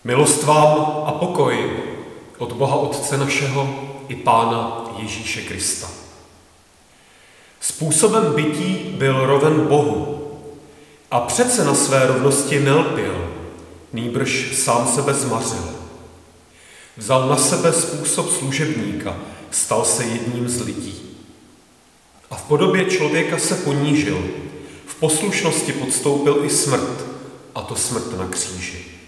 Milost vám a pokoj od Boha Otce našeho i Pána Ježíše Krista. Způsobem bytí byl roven Bohu a přece na své rovnosti nelpěl, nýbrž sám sebe zmařil. Vzal na sebe způsob služebníka, stal se jedním z lidí. A v podobě člověka se ponížil, v poslušnosti podstoupil i smrt, a to smrt na kříži.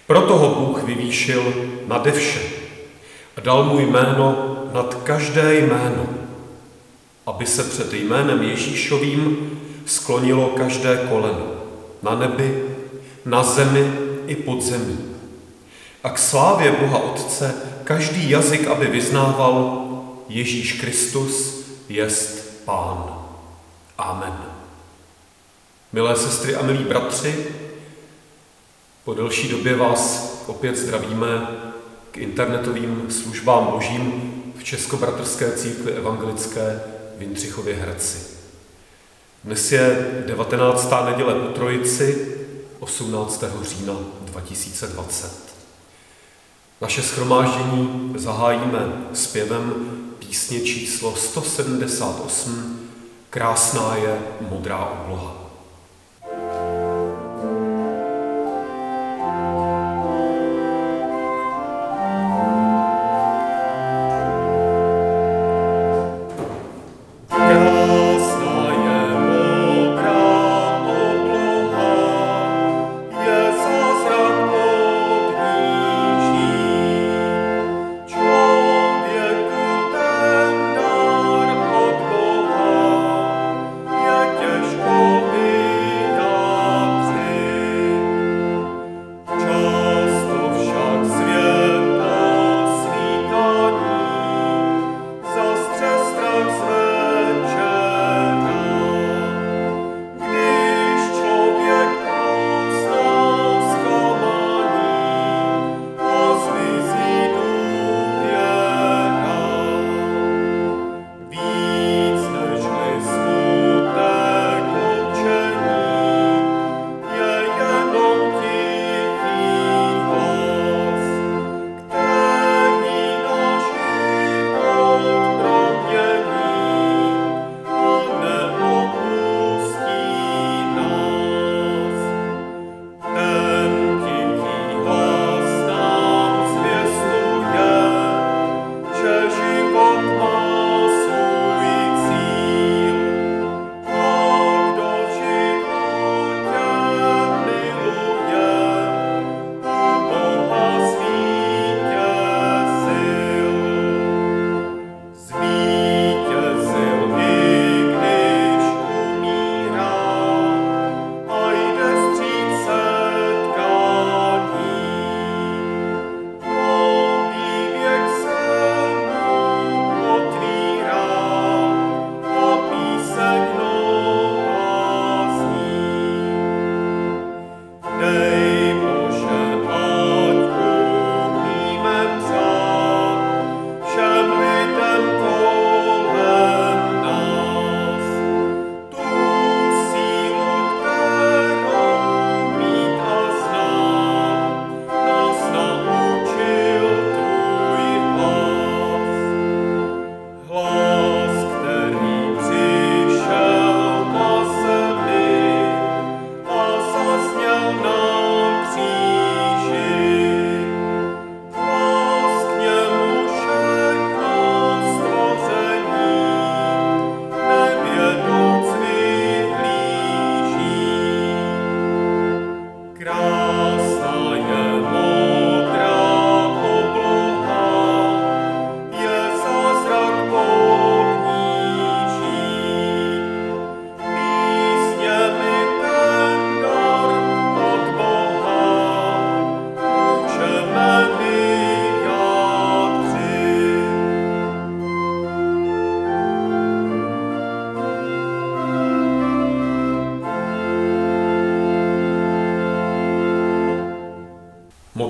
Proto ho Bůh vyvýšil nade vše a dal mu jméno nad každé jméno, aby se před jménem Ježíšovým sklonilo každé koleno, na nebi, na zemi i pod zemí. A k slávě Boha Otce každý jazyk, aby vyznával, Ježíš Kristus jest Pán. Amen. Milé sestry a milí bratři, po delší době vás opět zdravíme k internetovým službám božím v Českobratrské církvi evangelické v Jindřichově Hradci. Dnes je 19. neděle po Trojici, 18. října 2020. Naše shromáždění zahájíme zpěvem písně číslo 178 Krásná je modrá obloha.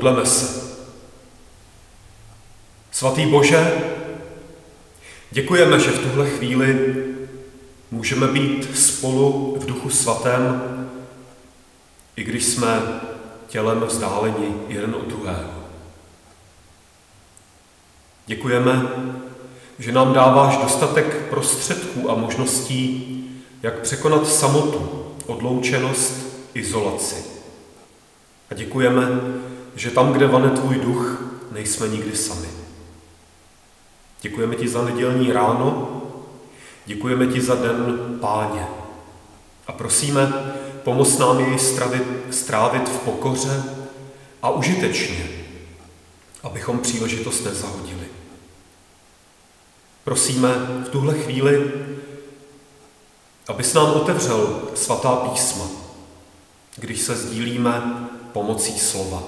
Modleme se. Svatý Bože, děkujeme, že v tuhle chvíli můžeme být spolu v Duchu Svatém, i když jsme tělem vzdáleni jeden od druhého. Děkujeme, že nám dáváš dostatek prostředků a možností, jak překonat samotu, odloučenost, izolaci. A děkujeme, že tam, kde vane tvůj duch, nejsme nikdy sami. Děkujeme ti za nedělní ráno, děkujeme ti za den Páně a prosíme, pomoz nám jej strávit v pokoře a užitečně, abychom příležitost nezahodili. Prosíme v tuhle chvíli, abys nám otevřel svatá písma, když se sdílíme pomocí slova.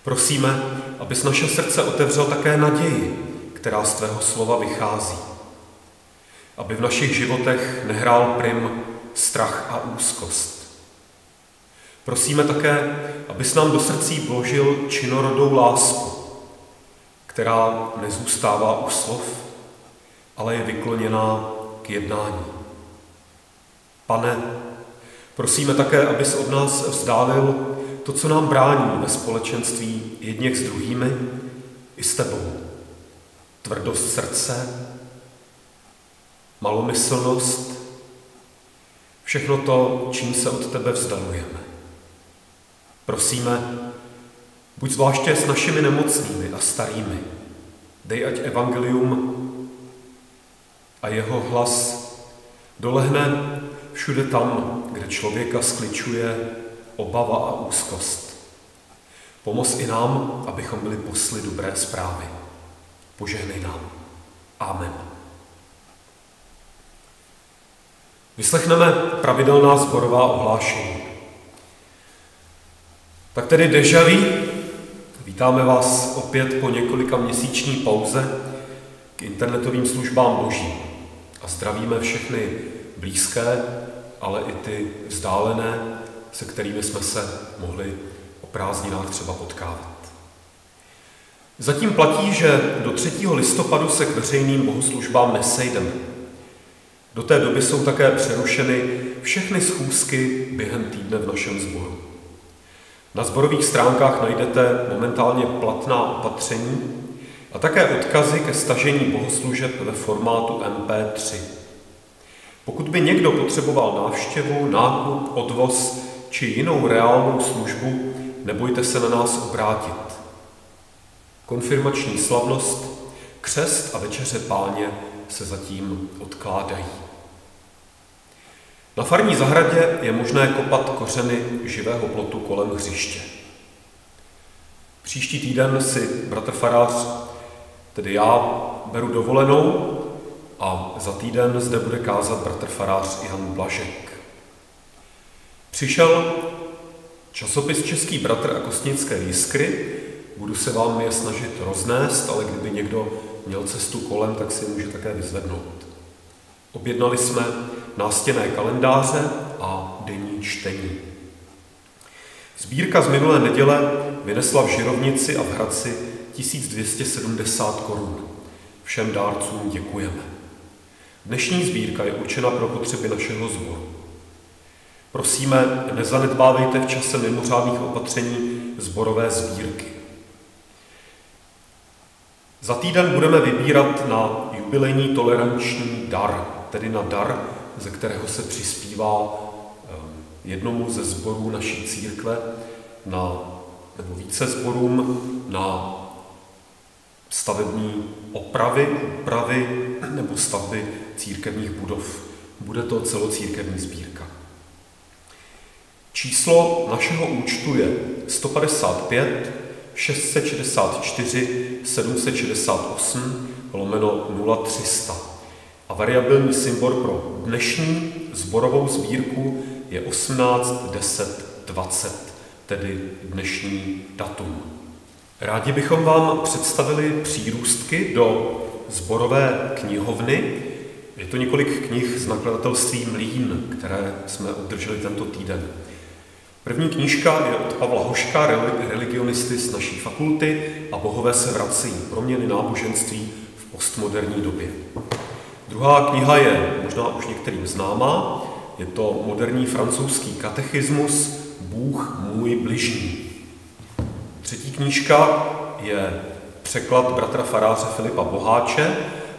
Prosíme, abys naše srdce otevřel také naději, která z tvého slova vychází. Aby v našich životech nehrál prim strach a úzkost. Prosíme také, abys nám do srdcí vložil činorodou lásku, která nezůstává u slov, ale je vykloněná k jednání. Pane, prosíme také, abys od nás vzdálil to, co nám brání ve společenství jedněch s druhými i s tebou. Tvrdost srdce, malomyslnost, všechno to, čím se od tebe vzdalujeme. Prosíme, buď zvláště s našimi nemocnými a starými. Dej, ať evangelium a jeho hlas dolehne všude tam, kde člověka skličuje obava a úzkost. Pomoz i nám, abychom byli posly dobré zprávy. Požehnej nám. Amen. Vyslechneme pravidelná sborová ohlášení. Tak tedy déjà vu. Vítáme vás opět po několika měsíční pauze k internetovým službám Božím a zdravíme všechny blízké, ale i ty vzdálené, se kterými jsme se mohli o prázdninách třeba potkávat. Zatím platí, že do 3. listopadu se k veřejným bohoslužbám nesejdeme. Do té doby jsou také přerušeny všechny schůzky během týdne v našem sboru. Na sborových stránkách najdete momentálně platná opatření a také odkazy ke stažení bohoslužeb ve formátu MP3. Pokud by někdo potřeboval návštěvu, nákup, odvoz či jinou reálnou službu, nebojte se na nás obrátit. Konfirmační slavnost, křest a večeře Páně se zatím odkládají. Na farní zahradě je možné kopat kořeny živého plotu kolem hřiště. Příští týden si bratr farář, tedy já, beru dovolenou a za týden zde bude kázat bratr farář Jan Blažek. Přišel časopis Český bratr a Kostnické Jiskry, budu se vám je snažit roznést, ale kdyby někdo měl cestu kolem, tak si je může také vyzvednout. Objednali jsme nástěnné kalendáře a denní čtení. Sbírka z minulé neděle vynesla v Žirovnici a v Hradci 1270 korun. Všem dárcům děkujeme. Dnešní sbírka je určena pro potřeby našeho sboru. Prosíme, nezanedbávejte v čase mimořádných opatření sborové sbírky. Za týden budeme vybírat na jubilejní toleranční dar, tedy na dar, ze kterého se přispívá jednomu ze sborů naší církve, nebo více sborům na stavební opravy nebo stavby církevních budov. Bude to celocírkevní sbírka. Číslo našeho účtu je 155 664 768 /0300 a variabilní symbol pro dnešní sborovou sbírku je 18 10 20, tedy dnešní datum. Rádi bychom vám představili přírůstky do sborové knihovny. Je to několik knih z nakladatelství Mlýn, které jsme obdrželi tento týden. První knížka je od Pavla Hoška, religionisty z naší fakulty a Bohové se vrací, proměny náboženství v postmoderní době. Druhá kniha je možná už některým známá, je to moderní francouzský katechismus Bůh můj bližní. Třetí knížka je překlad bratra faráře Filipa Boháče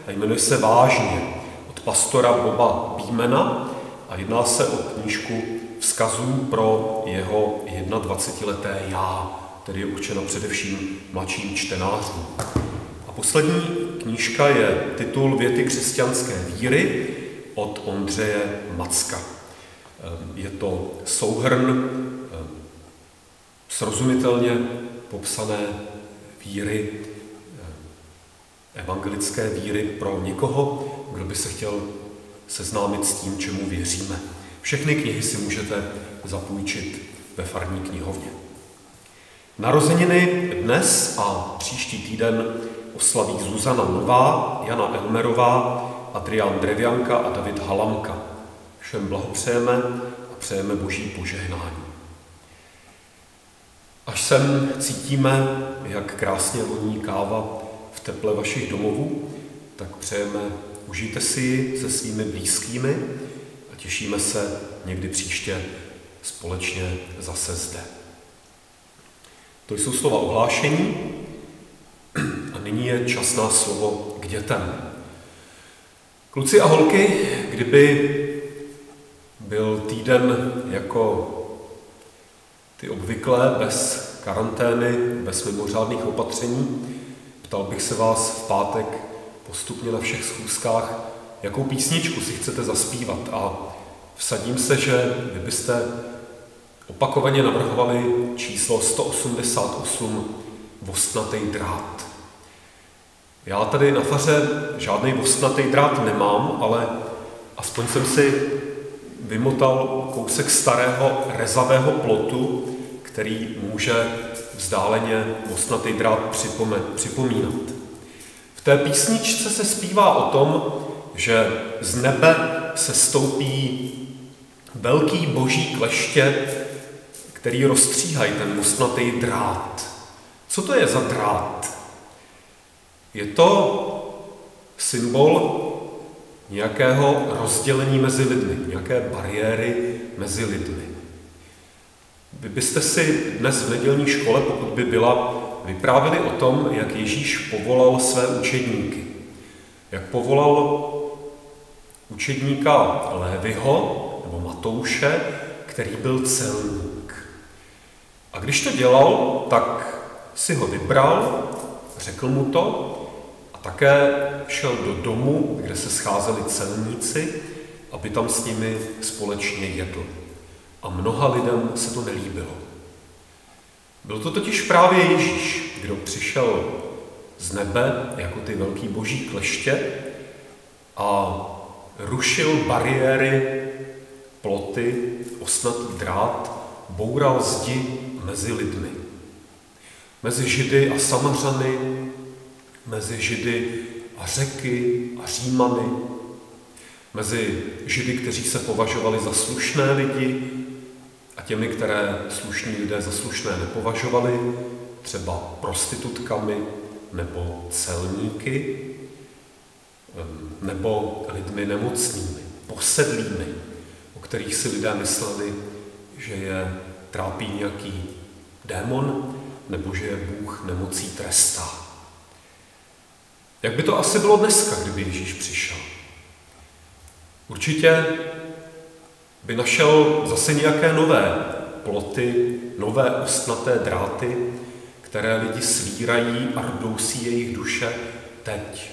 a jmenuje se Vážně od pastora Boba Bímena a jedná se o knížku vzkazů pro jeho 21leté já, tedy je určena především mladším čtenářům. A poslední knížka je Titul Věty křesťanské víry od Ondřeje Macka. Je to souhrn srozumitelně popsané víry, evangelické víry pro někoho, kdo by se chtěl seznámit s tím, čemu věříme. Všechny knihy si můžete zapůjčit ve farní knihovně. Narozeniny dnes a příští týden oslaví Zuzana Nová, Jana Elmerová, Adrián Drevianka a David Halamka. Všem blahopřejeme a přejeme Boží požehnání. Až sem cítíme, jak krásně voní káva v teple vašich domovů, tak přejeme, užijte si ji se svými blízkými a těšíme se někdy příště společně zase zde. To jsou slova ohlášení a nyní je čas na slovo k dětem. Kluci a holky, kdyby byl týden jako ty obvyklé, bez karantény, bez mimořádných opatření, ptal bych se vás v pátek postupně na všech schůzkách, jakou písničku si chcete zaspívat a vsadím se, že vy byste opakovaně navrhovali číslo 188 Vostnatej drát. Já tady na faře žádný vostnatej drát nemám, ale aspoň jsem si vymotal kousek starého rezavého plotu, který může vzdáleně vostnatej drát připomínat. V té písničce se zpívá o tom, že z nebe se stoupí velký boží kleště, který rozstříhají ten mostnatý drát. Co to je za drát? Je to symbol nějakého rozdělení mezi lidmi, nějaké bariéry mezi lidmi. Vy byste si dnes v nedělní škole, pokud by byla, vyprávěli o tom, jak Ježíš povolal své učedníky. Jak povolal učedníka Lévyho, nebo Matouše, který byl celník. A když to dělal, tak si ho vybral, řekl mu to a také šel do domu, kde se scházeli celníci, aby tam s nimi společně jedl. A mnoha lidem se to nelíbilo. Byl to totiž právě Ježíš, kdo přišel z nebe jako ty velký boží kleště a rušil bariéry, ploty, ostnatý drát, boural zdi mezi lidmi. Mezi Židy a Samařany, mezi Židy a Řeky a Římany, mezi Židy, kteří se považovali za slušné lidi a těmi, které slušní lidé za slušné nepovažovali, třeba prostitutkami nebo celníky, nebo lidmi nemocnými, posedlými, o kterých si lidé mysleli, že je trápí nějaký démon, nebo že je Bůh nemocí trestá. Jak by to asi bylo dneska, kdyby Ježíš přišel? Určitě by našel zase nějaké nové ploty, nové ostnaté dráty, které lidi svírají a rdousí jejich duše teď.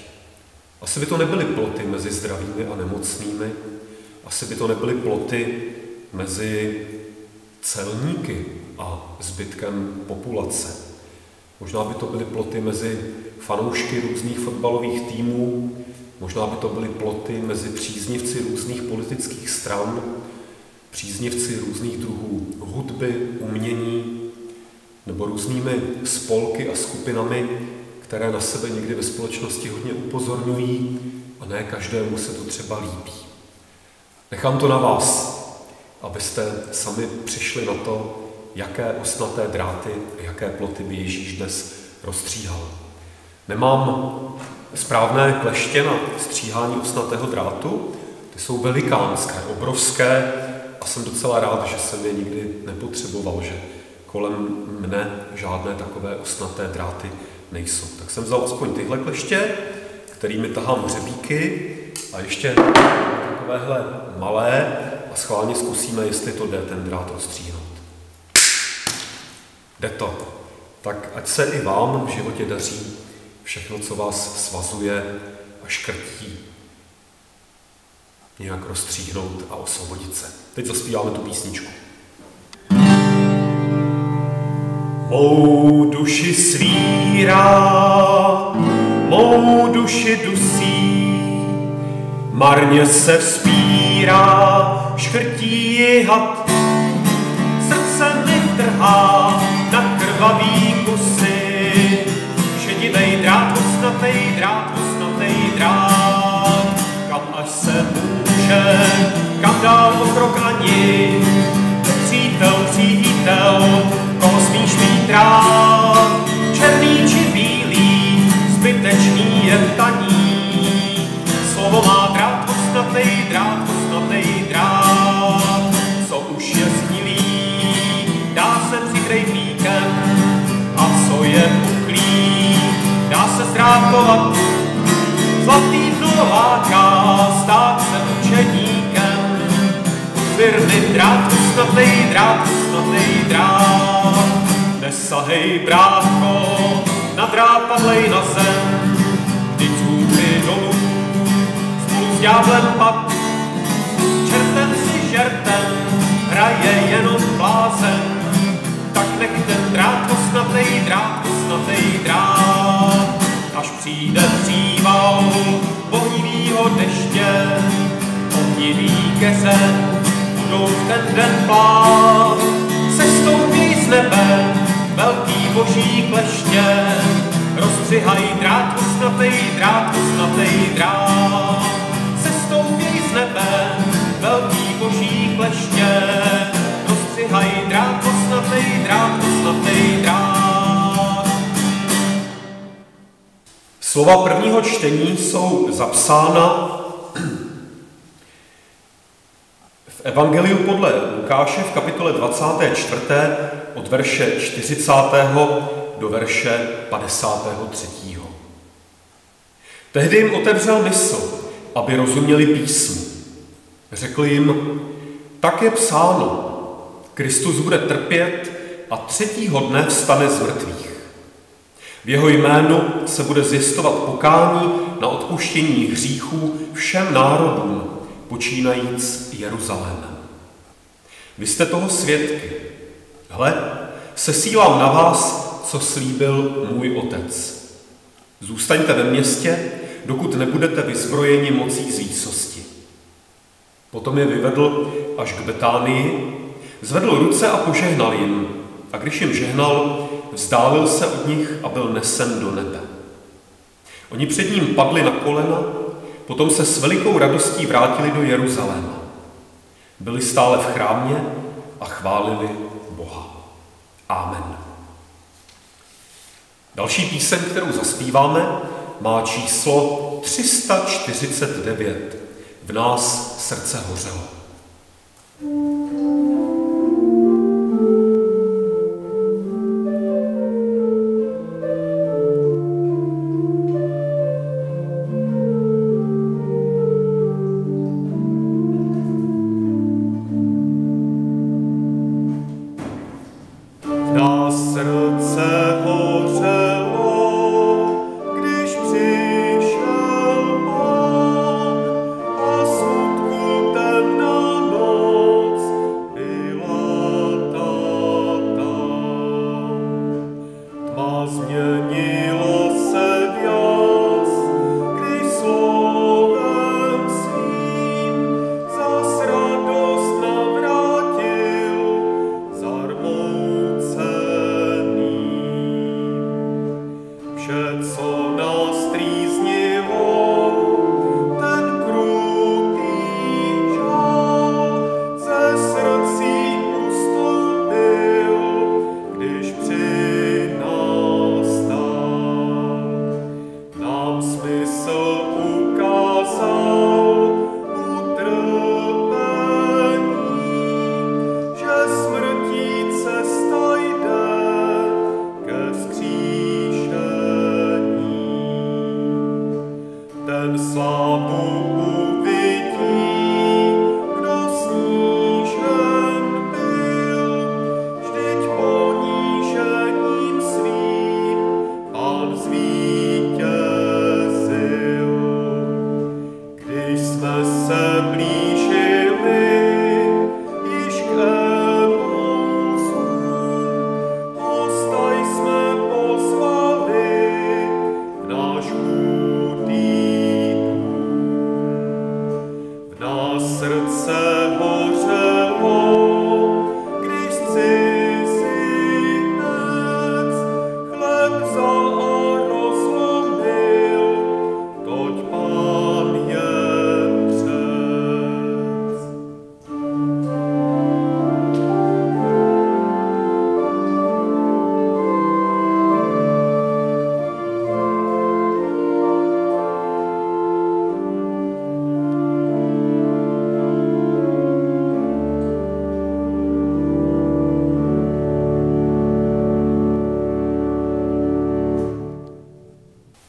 Asi by to nebyly ploty mezi zdravými a nemocnými, asi by to nebyly ploty mezi celníky a zbytkem populace. Možná by to byly ploty mezi fanoušky různých fotbalových týmů, možná by to byly ploty mezi příznivci různých politických stran, příznivci různých druhů hudby, umění, nebo různými spolky a skupinami, které na sebe někdy ve společnosti hodně upozorňují a ne každému se to třeba líbí. Nechám to na vás, abyste sami přišli na to, jaké ostnaté dráty a jaké ploty by Ježíš dnes rozstříhal. Nemám správné kleště na stříhání ostnatého drátu, ty jsou velikánské, obrovské A jsem docela rád, že jsem je nikdy nepotřeboval, že kolem mne žádné takové ostnaté dráty nejsou. Tak jsem vzal aspoň tyhle kleště, kterými tahám hřebíky, a ještě takovéhle malé, a schválně zkusíme, jestli to jde ten drát rozstříhnout. Jde to. Tak ať se i vám v životě daří všechno, co vás svazuje a škrtí, nějak rozstříhnout a osvobodit se. Teď zaspíváme tu písničku. Mou duši svírá, mou duši dusí, marně se vzpírá, škrtí ji had. Srdce mi trhá na krvavý kusy, šedivej drát, husnatej drát, kam až se může, kam dál o krok ani. Přítel, koho smíš mít rád, černý či bílý, zbytečný je ptaní. Slovo má drát, husnatej drát, co už je shnilý, dá se přikryj flíkem, a co je puklý, dá se zdrátovat. Zlatý dno láká stát se učedníkem, firmy drát, husnatej drát. Nesahej, brácho, na drát padlej na zem, vždyť z hůry dolů spolu s ďáblem pak. Čertem si žertem hraje jenom blázen, tak nech ten drát, husnatej drát. Až přijde příval vohnivýho deště, ohnivý keře budou v ten den plát. Sestoupí z nebe velký boží kleště, rozstřihaj drát, husnatej drát. Sestoupí z nebe velký boží kleště, rozstřihaj drát, husnatej drát. Slova prvního čtení jsou zapsána v Evangeliu podle Lukáše v kapitole 24. od verše 40. do verše 53. Tehdy jim otevřel mysl, aby rozuměli písmu. Řekl jim, tak je psáno, Kristus bude trpět a třetího dne vstane z mrtvých. V jeho jménu se bude zjistovat pokání na odpuštění hříchů všem národům, počínajíc Jeruzalémem. Vy jste toho svědky. Hle, sesílám na vás, co slíbil můj otec. Zůstaňte ve městě, dokud nebudete vyzbrojeni mocí z výsosti. Potom je vyvedl až k Betánii, zvedl ruce a požehnal jim. A když jim žehnal, vzdálil se od nich a byl nesen do nebe. Oni před ním padli na kolena, potom se s velikou radostí vrátili do Jeruzaléma. Byli stále v chrámě a chválili Boha. Amen. Další píseň, kterou zaspíváme, má číslo 349. V nás srdce hořelo.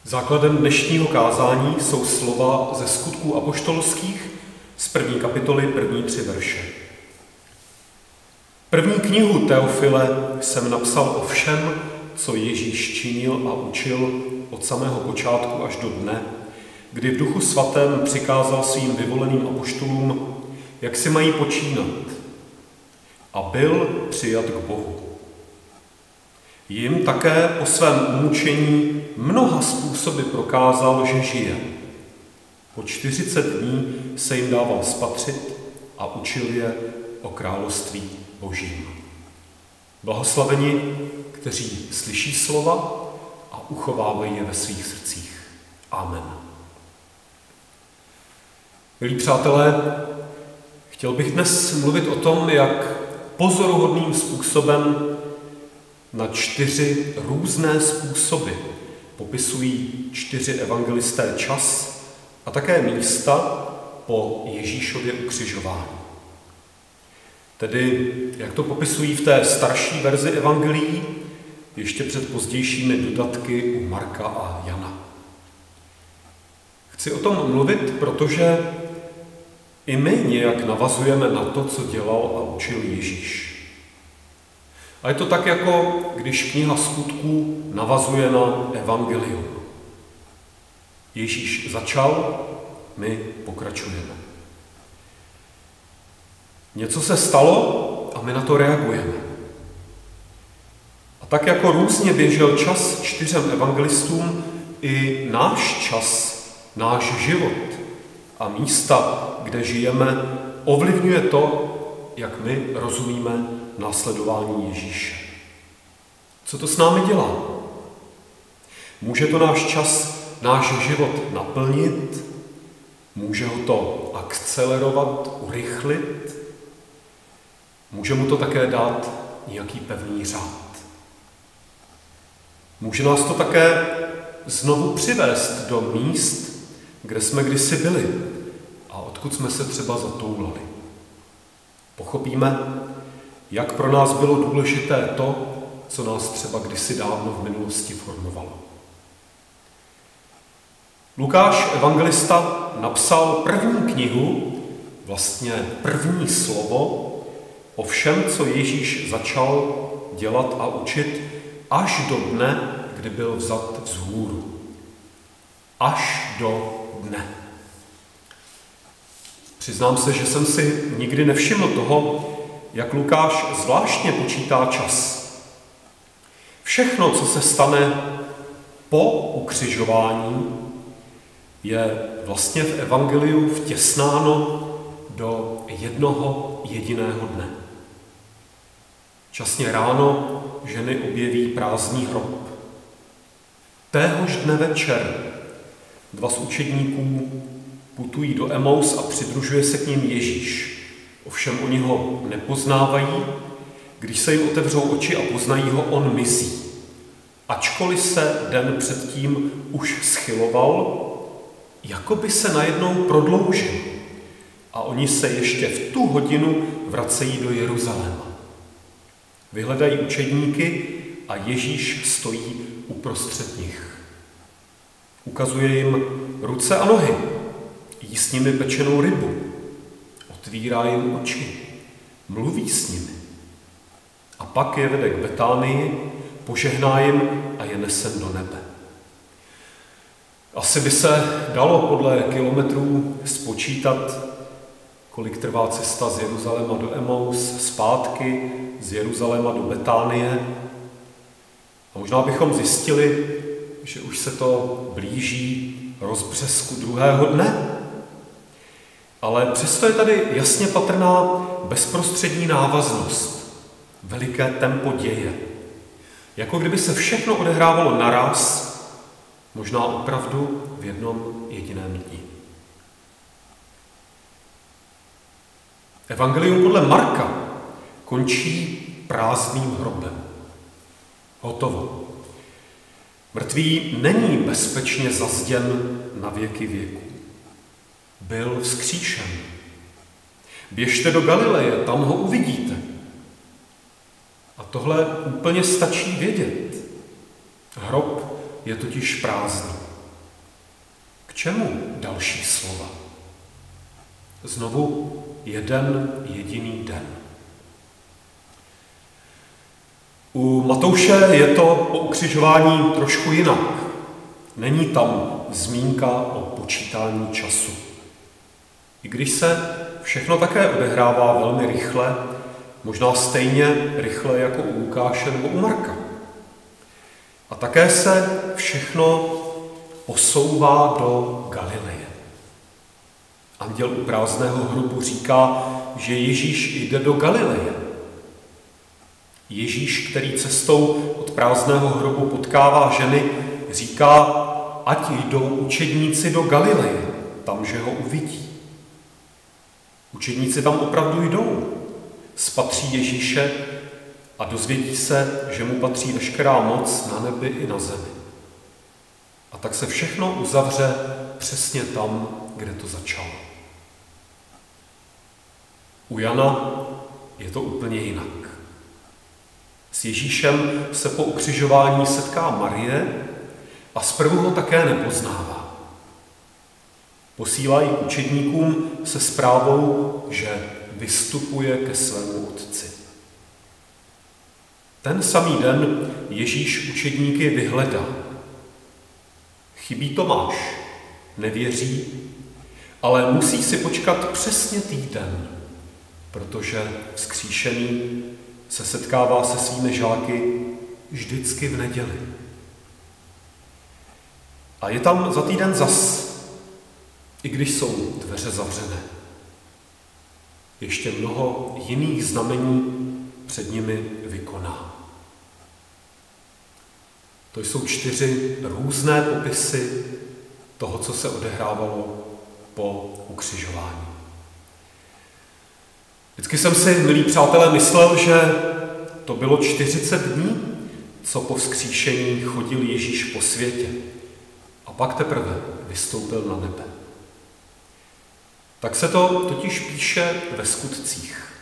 Základem dnešního kázání jsou slova ze Skutků apoštolských z 1. kapitoly 1. 3 verše. První knihu Teofile jsem napsal o všem, co Ježíš činil a učil od samého počátku až do dne, kdy v Duchu svatém přikázal svým vyvoleným apoštolům, jak si mají počínat, a byl přijat k Bohu. Jim také po svém umučení mnoha způsoby prokázal, že žije. Po 40 dní se jim dával spatřit a učil je o království Božím. Blahoslaveni, kteří slyší slova a uchovávají je ve svých srdcích. Amen. Milí přátelé, chtěl bych dnes mluvit o tom, jak pozoruhodným způsobem na 4 různé způsoby popisují 4 evangelisté čas a také místa po Ježíšově ukřižování. Tedy, jak to popisují v té starší verzi evangelií, ještě před pozdějšími dodatky u Marka a Jana. Chci o tom mluvit, protože i my nějak navazujeme na to, co dělal a učil Ježíš. A je to tak, jako když kniha Skutků navazuje na evangelium. Ježíš začal, my pokračujeme. Něco se stalo a my na to reagujeme. A tak jako různě běžel čas 4 evangelistům, i náš čas, náš život a místa, kde žijeme, ovlivňuje to, jak my rozumíme následování Ježíše. Co to s námi dělá? Může to náš čas, náš život naplnit? Může ho to akcelerovat, urychlit? Může mu to také dát nějaký pevný řád? Může nás to také znovu přivést do míst, kde jsme kdysi byli a odkud jsme se třeba zatoulali. Pochopíme, jak pro nás bylo důležité to, co nás třeba kdysi dávno v minulosti formovalo. Lukáš, evangelista, napsal první knihu, vlastně první slovo o všem, co Ježíš začal dělat a učit až do dne, kdy byl vzat vzhůru. Až do dne. Přiznám se, že jsem si nikdy nevšiml toho, jak Lukáš zvláštně počítá čas. Všechno, co se stane po ukřižování, je vlastně v evangeliu vtěsnáno do jednoho jediného dne. Časně ráno ženy objeví prázdný hrob. Téhož dne večer 2 z učedníků putují do Emaus a přidružuje se k ním Ježíš. Ovšem oni ho nepoznávají, když se jim otevřou oči a poznají ho, on mizí. Ačkoliv se den předtím už schyloval, jako by se najednou prodloužil. A oni se ještě v tu hodinu vracejí do Jeruzaléma. Vyhledají učedníky a Ježíš stojí uprostřed nich. Ukazuje jim ruce a nohy, jí s nimi pečenou rybu, otvírá jim oči, mluví s nimi. A pak je vede k Betánii, požehná jim a je nesen do nebe. Asi by se dalo podle kilometrů spočítat, kolik trvá cesta z Jeruzaléma do Emaus, zpátky z Jeruzaléma do Betánie. A možná bychom zjistili, že už se to blíží rozbřesku druhého dne. Ale přesto je tady jasně patrná bezprostřední návaznost, veliké tempo děje. Jako kdyby se všechno odehrávalo naraz, možná opravdu v jednom jediném dni. Evangelium podle Marka končí prázdným hrobem. Hotovo. Mrtvý není bezpečně zazděn na věky věku. Byl vzkříšen. Běžte do Galileje, tam ho uvidíte. A tohle úplně stačí vědět. Hrob je totiž prázdný. čemu další slova? Znovu jeden jediný den. U Matouše je to po ukřižování trošku jinak. Není tam zmínka o počítání času. I když se všechno také odehrává velmi rychle, možná stejně rychle jako u Lukáše nebo u Marka. A také se všechno posouvá do Galileje. Anděl u prázdného hrobu říká, že Ježíš jde do Galileje. Ježíš, který cestou od prázdného hrobu potkává ženy, říká, ať jdou učedníci do Galileje, tam, že ho uvidí. Učedníci tam opravdu jdou, spatří Ježíše a dozvědí se, že mu patří veškerá moc na nebi i na zemi. A tak se všechno uzavře přesně tam, kde to začalo. U Jana je to úplně jinak. S Ježíšem se po ukřižování setká Marie a zprvu ho také nepoznává. Posílají učedníkům se zprávou, že vystupuje ke svému otci. Ten samý den Ježíš učedníky vyhledá. Chybí Tomáš, nevěří, ale musí si počkat přesně týden, protože vzkříšený se setkává se svými žáky vždycky v neděli. A je tam za týden zas, i když jsou dveře zavřené. Ještě mnoho jiných znamení před nimi vykoná. To jsou 4 různé popisy toho, co se odehrávalo po ukřižování. Vždycky jsem si, milí přátelé, myslel, že to bylo 40 dní, co po vzkříšení chodil Ježíš po světě a pak teprve vystoupil na nebe. Tak se to totiž píše ve Skutcích.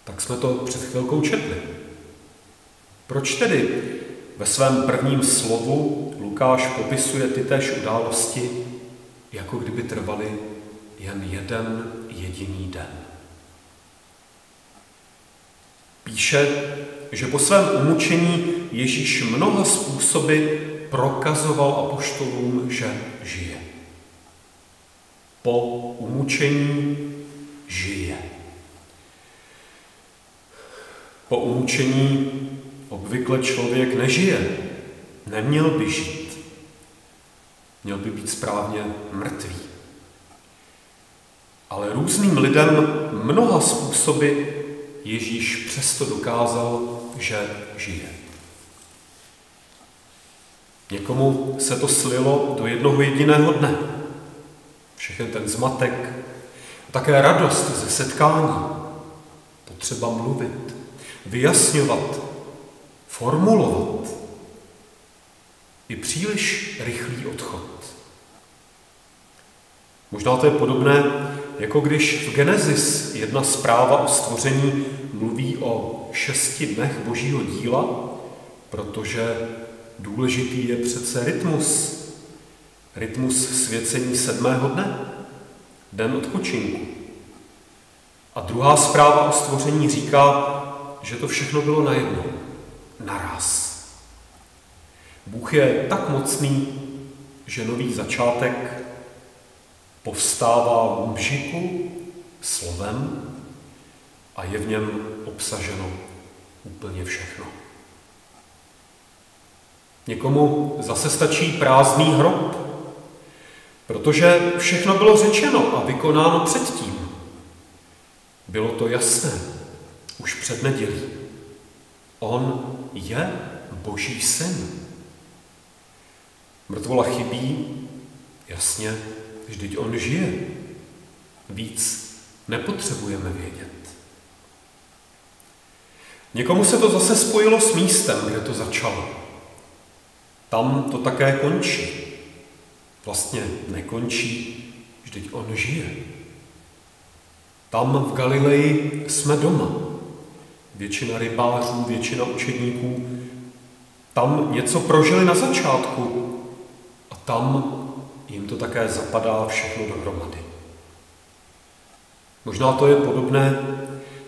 Tak jsme to před chvilkou četli. Proč tedy ve svém prvním slovu Lukáš popisuje tytéž události, jako kdyby trvaly jen jeden jediný den? Píše, že po svém umučení Ježíš mnoha způsoby prokazoval apoštolům, že žije. Po umučení žije. Po umučení obvykle člověk nežije. Neměl by žít. Měl by být správně mrtvý. Ale různým lidem mnoha způsoby Ježíš přesto dokázal, že žije. Někomu se to slilo do jednoho jediného dne. Všechen ten zmatek a také radost ze setkání, potřeba mluvit, vyjasňovat, formulovat i příliš rychlý odchod. Možná to je podobné, jako když v Genesis jedna zpráva o stvoření mluví o 6 dnech Božího díla, protože důležitý je přece rytmus. Rytmus svěcení 7. dne, den odpočinku. A druhá zpráva o stvoření říká, že to všechno bylo najednou, naraz. Bůh je tak mocný, že nový začátek povstává v mžiku slovem a je v něm obsaženo úplně všechno. Někomu zase stačí prázdný hrob, protože všechno bylo řečeno a vykonáno předtím. Bylo to jasné, už před nedělí. On je Boží syn. Mrtvola chybí, jasně, vždyť on žije. Víc nepotřebujeme vědět. Někomu se to zase spojilo s místem, kde to začalo. Tam to také končí. Vlastně nekončí, vždyť on žije. Tam v Galileji jsme doma. Většina rybářů, většina učedníků tam něco prožili na začátku a tam jim to také zapadá všechno dohromady. Možná to je podobné,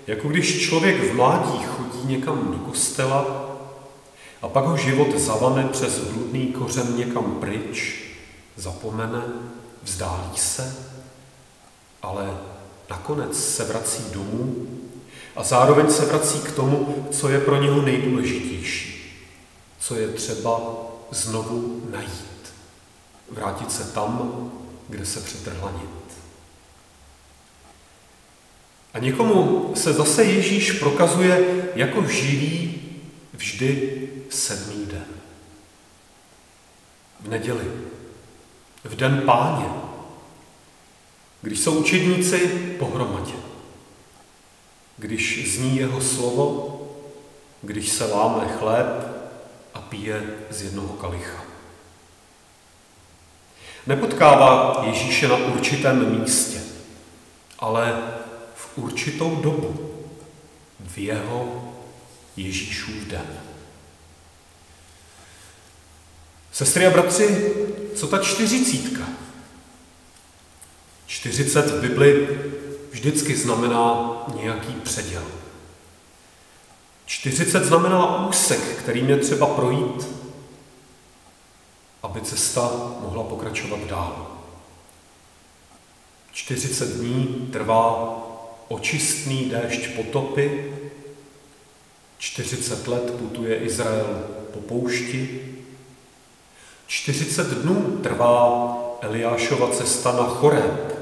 jako když člověk v mládí chodí někam do kostela a pak ho život zavane přes bludný kořen někam pryč, zapomene, vzdálí se, ale nakonec se vrací domů a zároveň se vrací k tomu, co je pro něho nejdůležitější, co je třeba znovu najít, vrátit se tam, kde se přetrhla nit. A někomu se zase Ježíš prokazuje jako živý vždy 7. den. V neděli, v den Páně, když jsou učedníci pohromadě, když zní jeho slovo, když se láme chléb a pije z jednoho kalicha. Nepotkává Ježíše na určitém místě, ale v určitou dobu, v jeho Ježíšův den. Sestry a bratři, co ta 40? 40 v Bibli vždycky znamená nějaký předěl. 40 znamená úsek, kterým je třeba projít, aby cesta mohla pokračovat dál. 40 dní trvá očistný déšť potopy, 40 let putuje Izrael po poušti, 40 dnů trvá Eliášova cesta na Choreb,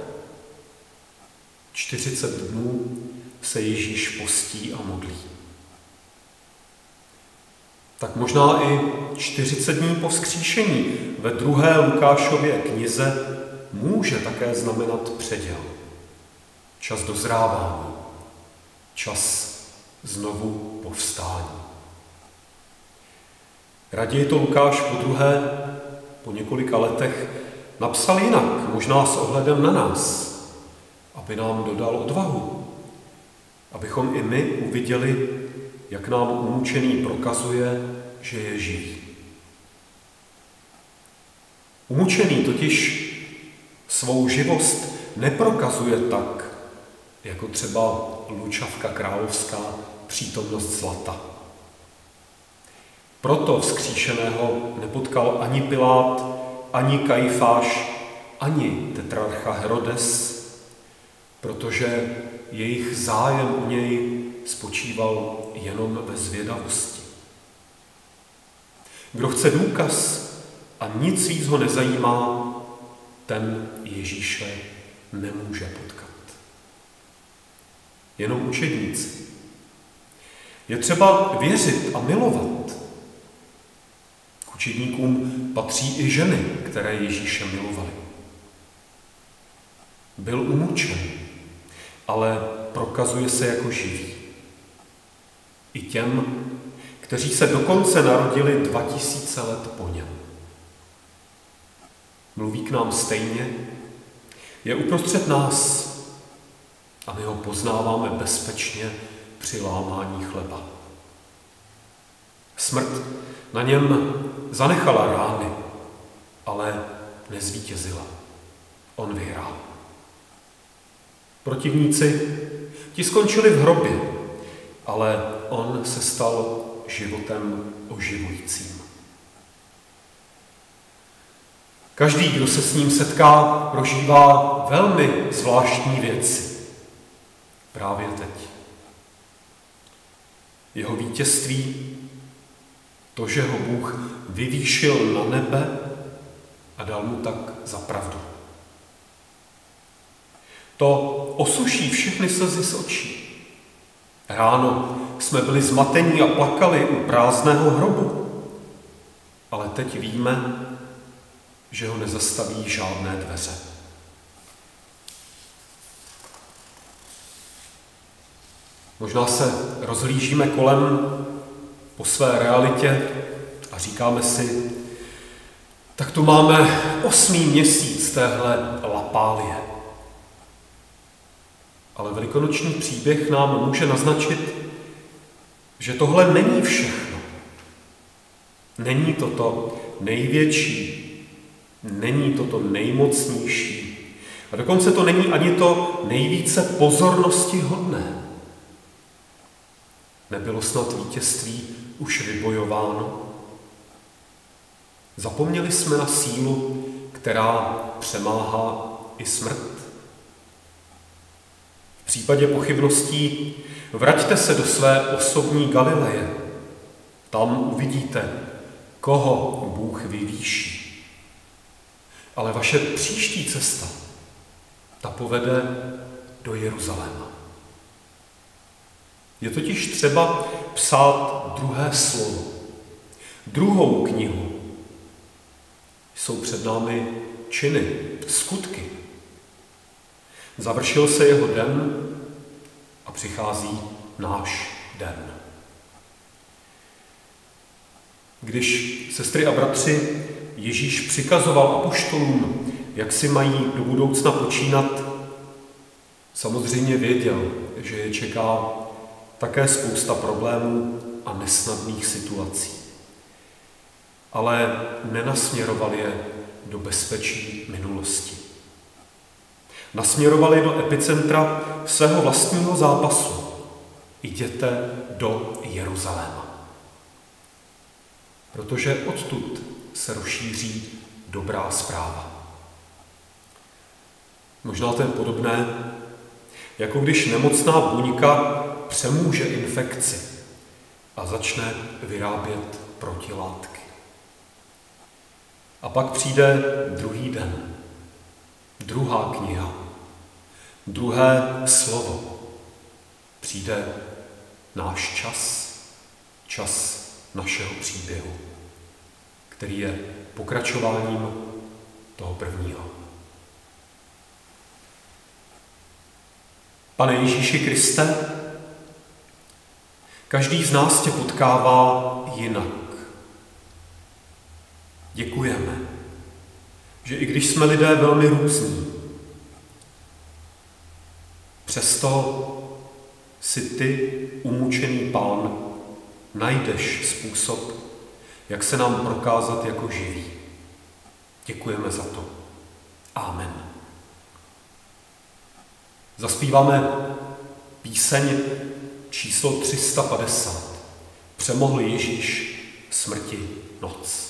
40 dnů se Ježíš postí a modlí. Tak možná i 40 dní po vzkříšení ve 2. Lukášově knize může také znamenat předěl. Čas dozrávání, čas znovu povstání. Raději to Lukáš podruhé, po několika letech, napsal jinak, možná s ohledem na nás, aby nám dodal odvahu, abychom i my uviděli, jak nám umučený prokazuje, že je živý. Umučený totiž svou živost neprokazuje tak, jako třeba lučavka královská, přítomnost zlata. Proto vzkříšeného nepotkal ani Pilát, ani Kajfáš, ani tetrarcha Herodes, protože jejich zájem o něj spočíval jenom ve zvědavosti. Kdo chce důkaz a nic víc ho nezajímá, ten Ježíše nemůže potkat. Jenom učedníci. Je třeba věřit a milovat. K učedníkům patří i ženy, které Ježíše milovaly. Byl umučen, ale prokazuje se jako živý. I těm, kteří se dokonce narodili 2000 let po něm. Mluví k nám stejně, je uprostřed nás a my ho poznáváme bezpečně při lámání chleba. Smrt na něm zanechala rány, ale nezvítězila. On vyhrál. Protivníci, ti skončili v hrobě, ale on se stal životem oživujícím. Každý, kdo se s ním setká, prožívá velmi zvláštní věci. Právě teď. Jeho vítězství, to, že ho Bůh vyvýšil na nebe a dal mu tak za pravdu. To osuší všechny slzy z očí. Ráno jsme byli zmatení a plakali u prázdného hrobu, ale teď víme, že ho nezastaví žádné dveře. Možná se rozhlížíme kolem po své realitě a říkáme si, tak tu máme 8. měsíc téhle lapálie. Ale velikonoční příběh nám může naznačit, že tohle není všechno. Není to největší Není to to nejmocnější. A dokonce to není ani to nejvíce pozornosti hodné. Nebylo snad vítězství už vybojováno? Zapomněli jsme na sílu, která přemáhá i smrt. V případě pochybností vraťte se do své osobní Galileje. Tam uvidíte, koho Bůh vyvýší. Ale vaše příští cesta, ta povede do Jeruzaléma. Je totiž třeba psát druhé slovo, druhou knihu. Jsou před námi činy, skutky. Završil se jeho den a přichází náš den. Když, sestry a bratři, Ježíš přikazoval apoštolům, jak si mají do budoucna počínat, samozřejmě věděl, že je čeká také spousta problémů a nesnadných situací. Ale nenasměroval je do bezpečí minulosti. Nasměroval je do epicentra svého vlastního zápasu. Jděte do Jeruzaléma. Protože odtud se rozšíří dobrá zpráva. Možná to je podobné, jako když nemocná buňka přemůže infekci a začne vyrábět protilátky. A pak přijde druhý den, druhá kniha, druhé slovo. Přijde náš čas, čas našeho příběhu, který je pokračováním toho prvního. Pane Ježíši Kriste, každý z nás tě potkává jinak. Děkujeme, že i když jsme lidé velmi různí, přesto si ty, umučený Pán, najdeš způsob, jak se nám prokázat jako živý. Děkujeme za to. Amen. Zaspíváme píseň číslo 350. Přemohl Ježíš smrti noc.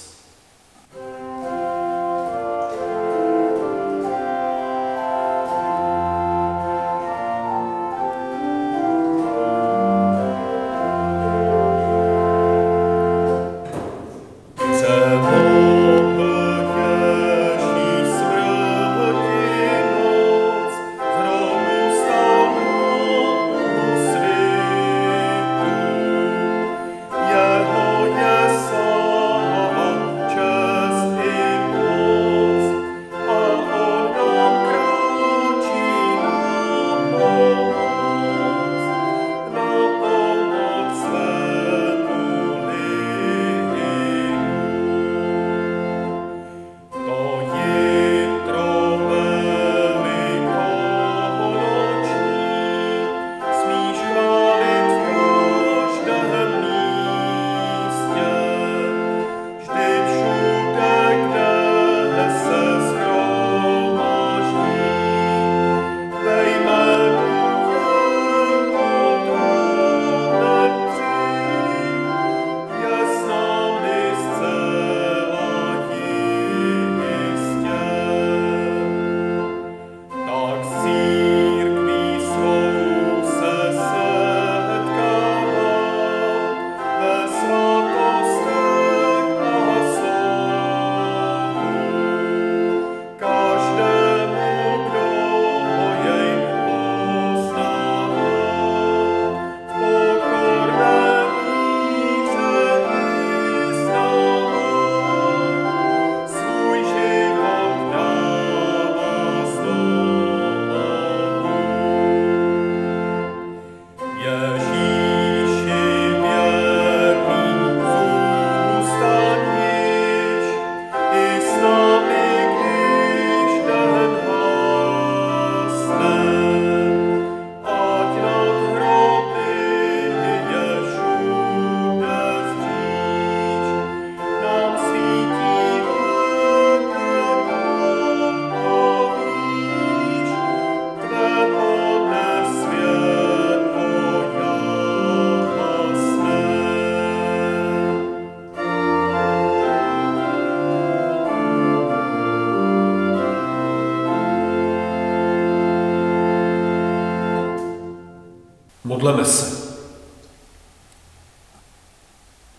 Pomodleme se.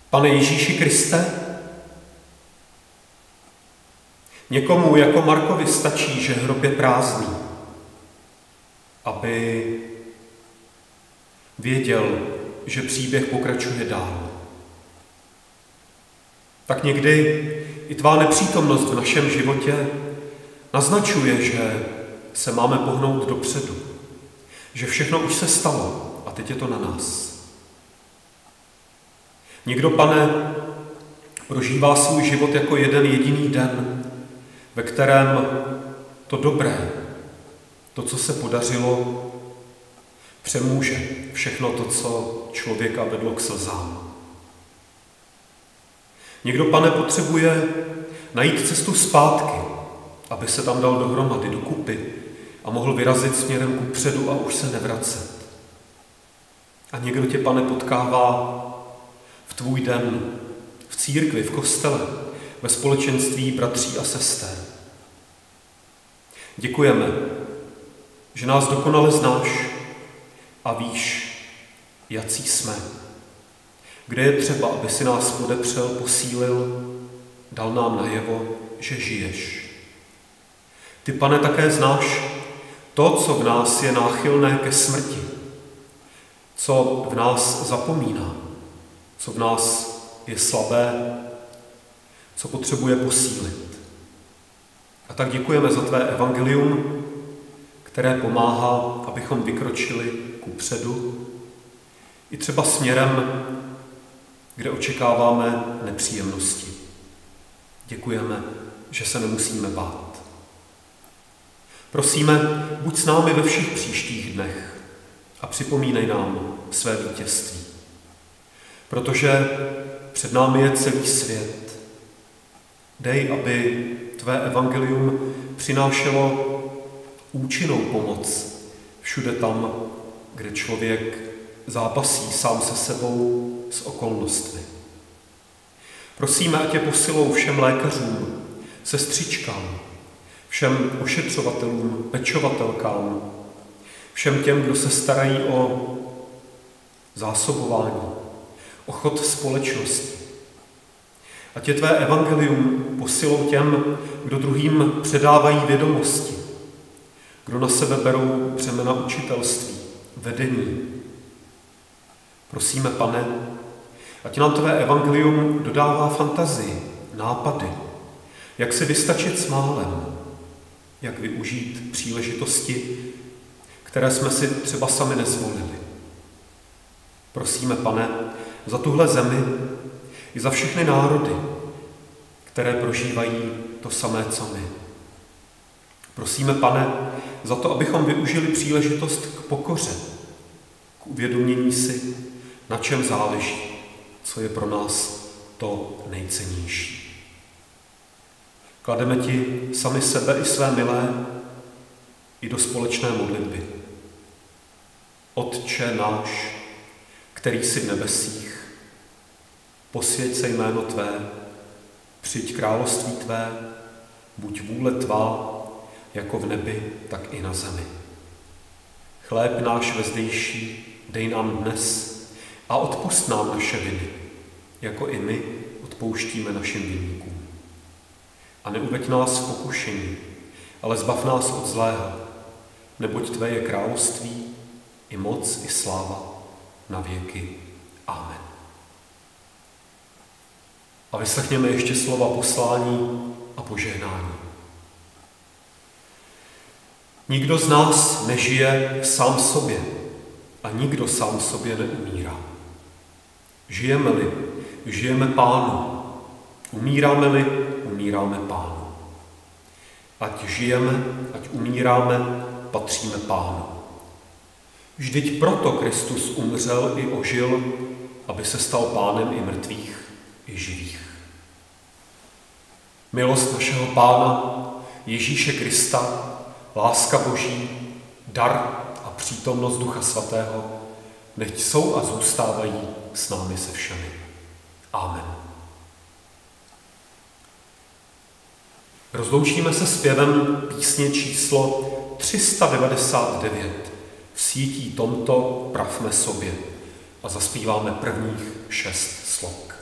Pane Ježíši Kriste, někomu jako Markovi stačí, že hrob je prázdný, aby věděl, že příběh pokračuje dál. Tak někdy i tvá nepřítomnost v našem životě naznačuje, že se máme pohnout dopředu, že všechno už se stalo a teď je to na nás. Někdo, Pane, prožívá svůj život jako jeden jediný den, ve kterém to dobré, to, co se podařilo, přemůže všechno to, co člověka vedlo k slzám. Někdo, Pane, potřebuje najít cestu zpátky, aby se tam dal dohromady, dokupy a mohl vyrazit směrem kupředu a už se nevracet. A někdo tě, Pane, potkává v tvůj den, v církvi, v kostele, ve společenství bratří a sester. Děkujeme, že nás dokonale znáš a víš, jací jsme. Kde je třeba, aby si nás podepřel, posílil, dal nám najevo, že žiješ. Ty, Pane, také znáš to, co v nás je náchylné ke smrti, co v nás zapomíná, co v nás je slabé, co potřebuje posílit. A tak děkujeme za tvé evangelium, které pomáhá, abychom vykročili kupředu, i třeba směrem, kde očekáváme nepříjemnosti. Děkujeme, že se nemusíme bát. Prosíme, buď s námi ve všech příštích dnech a připomínej nám své vítězství. Protože před námi je celý svět. Dej, aby tvé evangelium přinášelo účinnou pomoc všude tam, kde člověk zápasí sám se sebou, s okolnostmi. Prosíme, ať je posilou všem lékařům, sestřičkám, všem ošetřovatelům, pečovatelkám, všem těm, kdo se starají o zásobování, o chod společnosti. Ať je tvé evangelium posilou těm, kdo druhým předávají vědomosti, kdo na sebe berou břemena učitelství, vedení. Prosíme, Pane, ať nám tvé evangelium dodává fantazii, nápady, jak se vystačit s málem, jak využít příležitosti, které jsme si třeba sami nezvolili. Prosíme, Pane, za tuhle zemi i za všechny národy, které prožívají to samé, co my. Prosíme, Pane, za to, abychom využili příležitost k pokoře, k uvědomění si, na čem záleží, co je pro nás to nejcennější. Klademe ti sami sebe i své milé i do společné modlitby. Otče náš, který jsi v nebesích, posvěť se jméno tvé, přijď království tvé, buď vůle tvá, jako v nebi, tak i na zemi. Chléb náš vezdejší dej nám dnes a odpusť nám naše viny, jako i my odpouštíme našim vinníkům. A neuveď nás v pokušení, ale zbav nás od zlého, neboť tvé je království, i moc, i sláva, na věky. Amen. A vyslechněme ještě slova poslání a požehnání. Nikdo z nás nežije sám sobě a nikdo sám sobě neumírá. Žijeme-li, žijeme Pánu. Umíráme-li, umíráme Pánu. Ať žijeme, ať umíráme, patříme Pánu. Vždyť proto Kristus umřel i ožil, aby se stal Pánem i mrtvých, i živých. Milost našeho Pána Ježíše Krista, láska Boží, dar a přítomnost Ducha Svatého nechť jsou a zůstávají s námi se všemi. Amen. Rozloučíme se zpěvem písně číslo 399 v sítí tomto pravme sobě a zaspíváme prvních 6 slok.